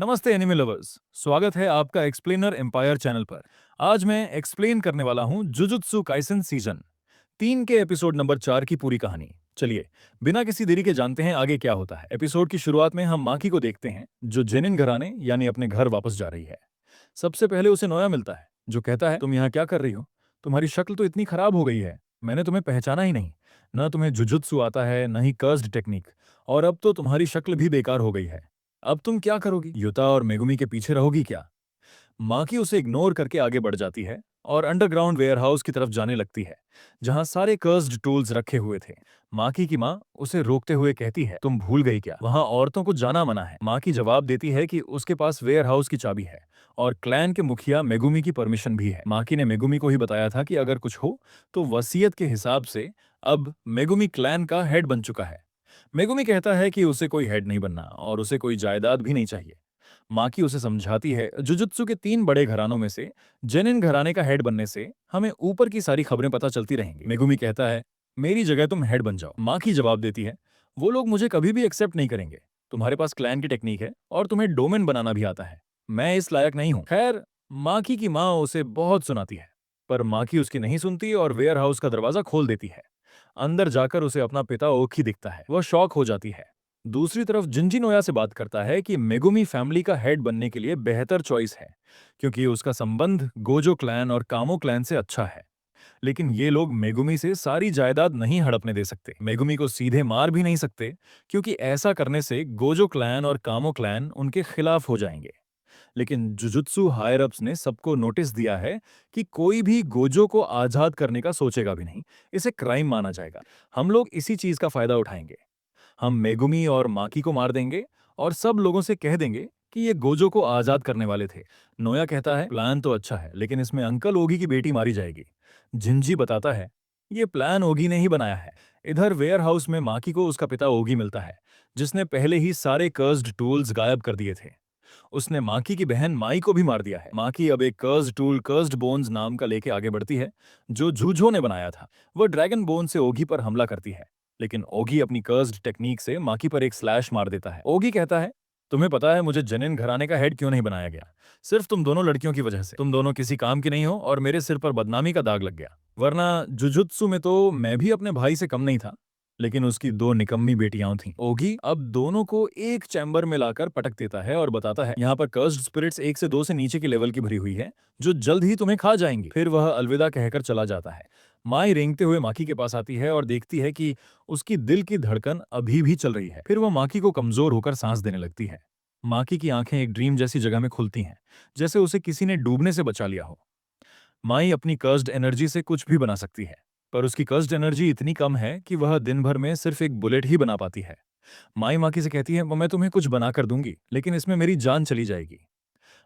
नमस्ते anime lovers, स्वागत है आपका एक्सप्लेनर एम्पायर चैनल पर। आज मैं एक्सप्लेन करने वाला हूँ जुजुत्सु काइसेन सीजन 3 के एपिसोड नंबर 4 की पूरी कहानी। चलिए, बिना किसी देरी के जानते हैं आगे क्या होता है। एपिसोड की शुरुआत में हम माकी को देखते हैं, जो जेनिन घराने यानी अपने घर वापस जा रही है। सबसे पहले उसे नोया मिलता है, जो कहता है, तुम यहाँ क्या कर रही हो? तुम्हारी शक्ल तो इतनी खराब हो गई है, मैंने तुम्हें पहचाना ही नहीं। न तुम्हें जुजुत्सु आता है, न ही कर्स्ड टेक्निक, और अब तो तुम्हारी शक्ल भी बेकार हो गई है। अब तुम क्या करोगी? युता और मेगुमी के पीछे रहोगी क्या? माकी उसे इग्नोर करके आगे बढ़ जाती है और अंडरग्राउंड वेयरहाउस की तरफ जाने लगती है, जहां सारे कर्स्ड टूल्स रखे हुए थे। माकी की माँ उसे रोकते हुए कहती है, तुम भूल गई क्या, वहां औरतों को जाना मना है। माकी जवाब देती है कि उसके पास वेयरहाउस की चाबी है और क्लैन के मुखिया मेगुमी की परमिशन भी है। माकी ने मेगुमी को ही बताया था कि अगर कुछ हो तो वसीयत के हिसाब से अब मेगुमी क्लैन का हेड बन चुका है। मेगुमी कहता है कि उसे कोई हेड नहीं बनना और उसे कोई जायदाद भी नहीं चाहिए। माकी उसे समझाती है, जुजुत्सु के 3 बड़े घरानों में से जेनिन घराने का हेड बनने से हमें ऊपर की सारी खबरें पता चलती रहेंगी। मेगुमी कहता है, मेरी जगह तुम हेड बन जाओ। माकी जवाब देती है, वो लोग मुझे कभी भी एक्सेप्ट नहीं करेंगे। तुम्हारे पास क्लैन की टेक्निक है और तुम्हें डोमेन बनाना भी आता है, मैं इस लायक नहीं हूं। खैर, माकी की माँ उसे बहुत सुनाती है, पर माकी उसकी नहीं सुनती और वेयर हाउस का दरवाजा खोल देती है। अंदर जाकर उसे अपना पिता ओखी दिखता है, वह शॉक हो जाती है। दूसरी तरफ जिंजी नोया से बात करता है कि मेगुमी फैमिली का हेड बनने के लिए बेहतर चॉइस है, क्योंकि उसका संबंध गोजो क्लैन और कामो क्लैन से अच्छा है। लेकिन ये लोग मेगुमी से सारी जायदाद नहीं हड़पने दे सकते, मेगुमी को सीधे मार भी नहीं सकते, क्योंकि ऐसा करने से गोजो क्लैन और कामो क्लैन उनके खिलाफ हो जाएंगे। लेकिन जुजुत्सु हायर अप्स ने सबको नोटिस दिया है कि कोई भी गोजो को आजाद करने का सोचेगा भी नहीं, इसे क्राइम माना जाएगा। हम लोग इसी चीज का फायदा उठाएंगे। हम मेगुमी और माकी को मार देंगे और सब लोगों से कह देंगे कि ये गोजो को आजाद करने वाले थे। नोया कहता है, प्लान तो अच्छा है, लेकिन इसमें अंकल ओगी की बेटी मारी जाएगी। जिंजी बताता है, ये प्लान ओगी ने ही बनाया है। इधर वेयर हाउस में माकी को उसका पिता ओगी मिलता है, जिसने पहले ही सारे कर्स्ड टूल्स गायब कर दिए थे। उसने माकी की बहन माई को भी मार दिया है। माकी अब एक कर्स्ड टूल कर्स्ड बोन्स नाम का लेके आगे बढ़ती है, जो जूझो ने बनाया था। वह ड्रैगन बोन से ओगी पर हमला करती है, लेकिन ओगी अपनी कर्स्ड टेक्निक से माकी पर एक स्लैश मार देता है। ओगी कहता है, तुम्हें पता है मुझे जेनिन घराने का हेड क्यों नहीं बनाया गया? सिर्फ तुम दोनों लड़कियों की वजह से। तुम दोनों किसी काम की नहीं हो और मेरे सिर पर बदनामी का दाग लग गया। वरना जुजुत्सु में तो मैं भी अपने भाई से कम नहीं था, लेकिन उसकी 2 निकम्मी बेटियां थीं। ओगी अब दोनों को एक चैम्बर में लाकर पटक देता है और बताता है, यहाँ पर कर्स्ड स्पिरिट्स 1 से 2 से नीचे के लेवल की भरी हुई है, जो जल्द ही तुम्हें खा जाएंगी। फिर वह अलविदा कहकर चला जाता है। माई रेंगते हुए माकी के पास आती है और देखती है कि उसकी दिल की धड़कन अभी भी चल रही है। फिर वह माकी को कमजोर होकर सांस देने लगती है। माकी की आंखें एक ड्रीम जैसी जगह में खुलती हैं, जैसे उसे किसी ने डूबने से बचा लिया हो। माई अपनी कर्स्ड एनर्जी से कुछ भी बना सकती है, पर उसकी कर्स्ड एनर्जी इतनी कम है कि वह दिन भर में सिर्फ एक बुलेट ही बना पाती है। माई माकी से कहती है, मैं तुम्हें कुछ बना कर दूंगी, लेकिन इसमें मेरी जान चली जाएगी।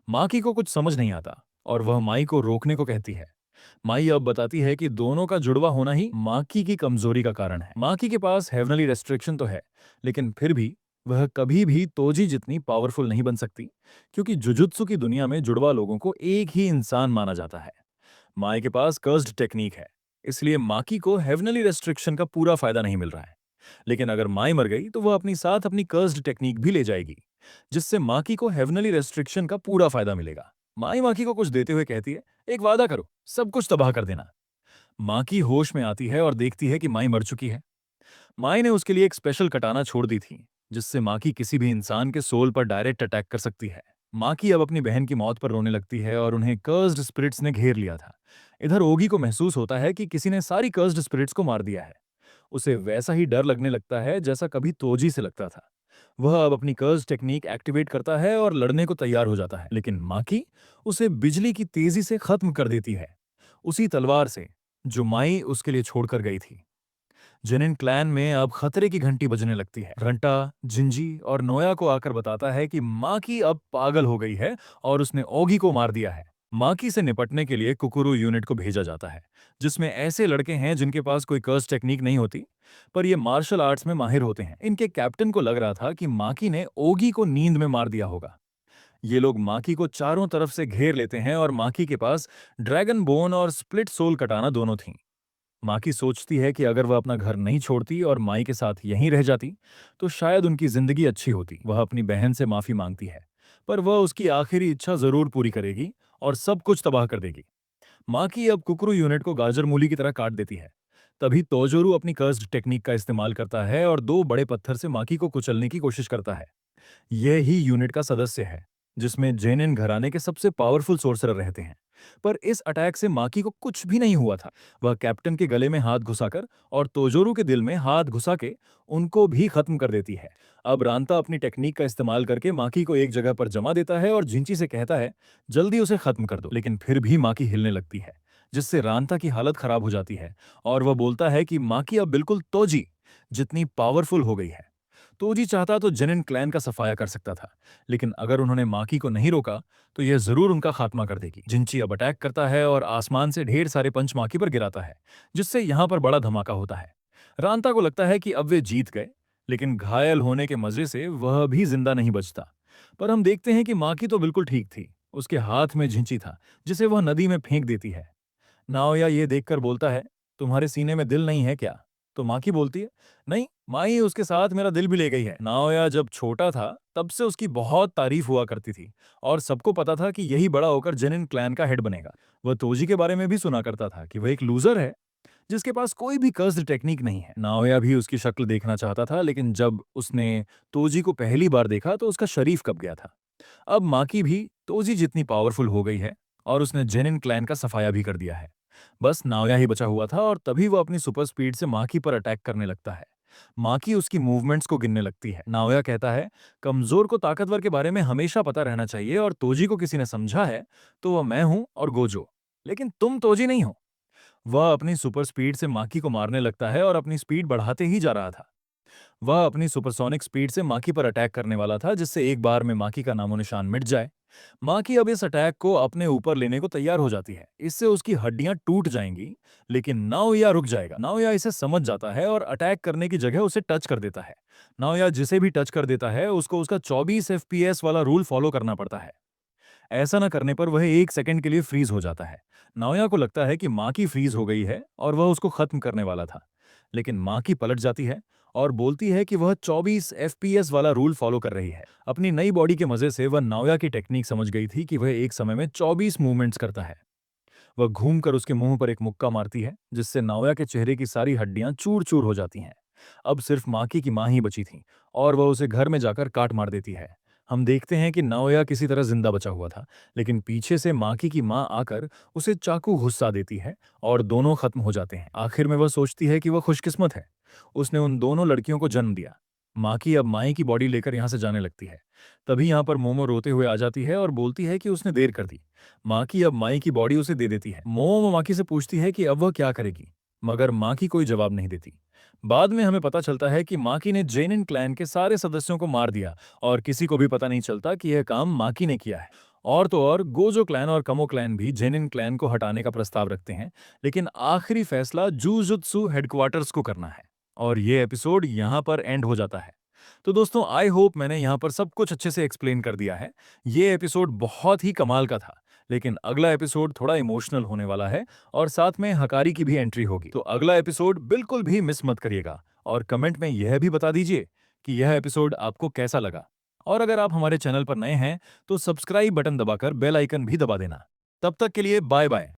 माकी को कुछ समझ नहीं आता और वह माई को रोकने को कहती है। माई अब बताती है कि दोनों का जुड़वा होना ही माकी की कमजोरी का कारण है। माकी के पास हेवनली रेस्ट्रिक्शन तो है, लेकिन फिर भी वह कभी भी तोजी जितनी पावरफुल नहीं बन सकती, क्योंकि जुजुत्सु की दुनिया में जुड़वा लोगों को एक ही इंसान माना जाता है। माई के पास कर्स्ड टेक्निक है, इसलिए माकी को हेवनली रेस्ट्रिक्शन का पूरा फायदा नहीं मिल रहा है। लेकिन अगर माई मर गई तो वह अपनी साथ अपनी कर्स्ड टेक्निक भी ले जाएगी, जिससे माकी को हेवनली रेस्ट्रिक्शन का पूरा फायदा मिलेगा। माई माकी को कुछ देते हुए कहती है, एक वादा करो, सब कुछ तबाह कर देना। माकी होश में आती है और देखती है कि माई मर चुकी है। माई ने उसके लिए एक स्पेशल कटाना छोड़ दी थी, जिससे माकी किसी भी इंसान के सोल पर डायरेक्ट अटैक कर सकती है। माकी अब अपनी बहन की मौत पर रोने लगती है और उन्हें कर्स्ड स्पिरिट्स ने घेर लिया था। इधर ओगी को महसूस होता है कि किसी ने सारी कर्स्ड स्पिरिट्स को मार दिया है। उसे वैसा ही डर लगने लगता है जैसा कभी तोजी से लगता था। वह अब अपनी कर्ज टेक्निक एक्टिवेट करता है और लड़ने को तैयार हो जाता है, लेकिन माकी उसे बिजली की तेजी से खत्म कर देती है, उसी तलवार से जो माई उसके लिए छोड़कर गई थी। जेनिन क्लैन में अब खतरे की घंटी बजने लगती है। रंटा, जिंजी और नोया को आकर बताता है कि माकी अब पागल हो गई है और उसने ओगी को मार दिया है। माकी से निपटने के लिए कुकुरु यूनिट को भेजा जाता है, जिसमें ऐसे लड़के हैं जिनके पास कोई कर्स टेक्निक नहीं होती, पर ये मार्शल आर्ट्स में माहिर होते हैं। इनके कैप्टन को लग रहा था कि माकी ने ओगी को नींद में मार दिया होगा। ये लोग माकी को चारों तरफ से घेर लेते हैं और माकी के पास ड्रैगन बोन और स्प्लिट सोल कटाना दोनों थीं। माकी सोचती है कि अगर वह अपना घर नहीं छोड़ती और माई के साथ यहीं रह जाती, तो शायद उनकी जिंदगी अच्छी होती। वह अपनी बहन से माफी मांगती है, पर वह उसकी आखिरी इच्छा जरूर पूरी करेगी और सब कुछ तबाह कर देगी। माकी अब कुकरू यूनिट को गाजर मूली की तरह काट देती है। तभी तोजोरू अपनी कर्स्ड टेक्निक का इस्तेमाल करता है और दो बड़े पत्थर से माकी को कुचलने की कोशिश करता है। यह ही यूनिट का सदस्य है, जिसमें जेनिन घराने के सबसे पावरफुल सोर्सरर रहते हैं। पर इस अटैक से माकी को कुछ भी नहीं हुआ था। वह कैप्टन के गले में हाथ घुसाकर और तोजोरू के दिल में हाथ घुसा के उनको भी खत्म कर देती है। अब रांता अपनी टेक्निक का इस्तेमाल करके माकी को एक जगह पर जमा देता है और जिंची से कहता है, जल्दी उसे खत्म कर दो। लेकिन फिर भी माकी हिलने लगती है, जिससे रांता की हालत खराब हो जाती है और वह बोलता है कि माकी अब बिल्कुल तोजी जितनी पावरफुल हो गई है। तोजी चाहता तो जेनिन क्लैन का सफाया कर सकता था, लेकिन अगर उन्होंने माकी को नहीं रोका तो यह जरूर उनका खात्मा कर देगी। जिंची अब अटैक करता है और आसमान से ढेर सारे पंच माकी पर गिराता है, जिससे यहां पर बड़ा धमाका होता है। रांता को लगता है कि अब वे जीत गए, लेकिन घायल होने के मजे से वह भी जिंदा नहीं बचता। पर हम देखते हैं कि माकी तो बिल्कुल ठीक थी। उसके हाथ में झिंची था, जिसे वह नदी में फेंक देती है। नाओया ये देखकर बोलता है, तुम्हारे सीने में दिल नहीं है क्या? तो माकी बोलती है, नहीं, माई उसके साथ मेरा दिल भी ले गई है। नाओया जब छोटा था तब से उसकी बहुत तारीफ हुआ करती थी और सबको पता था कि यही बड़ा होकर जेनिन क्लैन का हेड बनेगा। वह तोजी के बारे में भी सुना करता था कि वह एक लूजर है, जिसके पास कोई भी कर्स्ड टेक्निक नहीं है। नाओया भी उसकी शक्ल देखना चाहता था, लेकिन जब उसने तोजी को पहली बार देखा तो उसका शरीफ कब गया था। अब माकी भी तोजी जितनी पावरफुल हो गई है और उसने जेनिन क्लैन का सफाया भी कर दिया है। बस नाओया ही बचा हुआ था और तभी वो अपनी सुपर स्पीड से माकी पर अटैक करने लगता है। माकी उसकी मूवमेंट्स को गिनने लगती है। नाओया कहता है, कमजोर को ताकतवर के बारे में हमेशा पता रहना चाहिए और तोजी को किसी ने समझा है तो वह मैं हूं और गोजो, लेकिन तुम तोजी नहीं हो। वह अपनी सुपर स्पीड से माकी को मारने लगता है और अपनी स्पीड बढ़ाते ही जा रहा था। वह अपनी सुपरसोनिक स्पीड से माकी पर अटैक करने वाला था, जिससे एक बार में माकी का नामो निशान मिट जाए। माकी अब इस अटैक को अपने ऊपर लेने को तैयार हो जाती है। इससे उसकी हड्डियां टूट जाएंगी, लेकिन नाओया रुक जाएगा। नाओया इसे समझ जाता है और अटैक करने की जगह उसे टच कर देता है। नाओया जिसे भी टच कर देता है उसको उसका 24 एफपीएस वाला रूल फॉलो करना पड़ता है। ऐसा न करने पर वह एक सेकंड के लिए फ्रीज हो जाता है। नाओया को लगता है कि माँ की फ्रीज हो गई है और वह उसको खत्म करने वाला था, लेकिन माँ की पलट जाती है और बोलती है कि वह 24 एफपीएस वाला रूल फॉलो कर रही है। अपनी नई बॉडी के मजे से वह नाओया की टेक्निक समझ गई थी कि वह एक समय में 24 मूवमेंट्स करता है। वह घूमकर उसके मुंह पर एक मुक्का मारती है, जिससे नाओया के चेहरे की सारी हड्डियां चूर चूर हो जाती हैं। अब सिर्फ माकी की माँ ही बची थी और वह उसे घर में जाकर काट मार देती है। हम देखते हैं कि नाओया किसी तरह जिंदा बचा हुआ था, लेकिन पीछे से माकी की माँ आकर उसे चाकू घुसा देती है और दोनों खत्म हो जाते हैं। आखिर में वह सोचती है कि वह खुशकिस्मत है, उसने उन दोनों लड़कियों को जन्म दिया। माकी अब माई की बॉडी लेकर यहाँ से जाने लगती है। तभी यहाँ पर मोमो रोते हुए आ जाती है और बोलती है कि उसने देर कर दी। माकी अब माई की बॉडी उसे दे देती है। मोमो माकी से पूछती है कि अब वह क्या करेगी, मगर माकी कोई जवाब नहीं देती। बाद में हमें पता चलता है कि माकी ने जेनिन क्लैन के सारे सदस्यों को मार दिया और किसी को भी पता नहीं चलता कि यह काम माकी ने किया है। और तो और गोजो क्लैन और कमो क्लैन भी जेनिन क्लैन को हटाने का प्रस्ताव रखते हैं, लेकिन आखिरी फैसला जूजुत्सु हेडक्वार्टर्स को करना है। और ये एपिसोड यहाँ पर एंड हो जाता है। तो दोस्तों, आई होप मैंने यहाँ पर सब कुछ अच्छे से एक्सप्लेन कर दिया है। ये एपिसोड बहुत ही कमाल का था, लेकिन अगला एपिसोड थोड़ा इमोशनल होने वाला है और साथ में हकारी की भी एंट्री होगी। तो अगला एपिसोड बिल्कुल भी मिस मत करिएगा और कमेंट में यह भी बता दीजिए कि यह एपिसोड आपको कैसा लगा। और अगर आप हमारे चैनल पर नए हैं तो सब्सक्राइब बटन दबाकर बेल आइकन भी दबा देना। तब तक के लिए बाय बाय।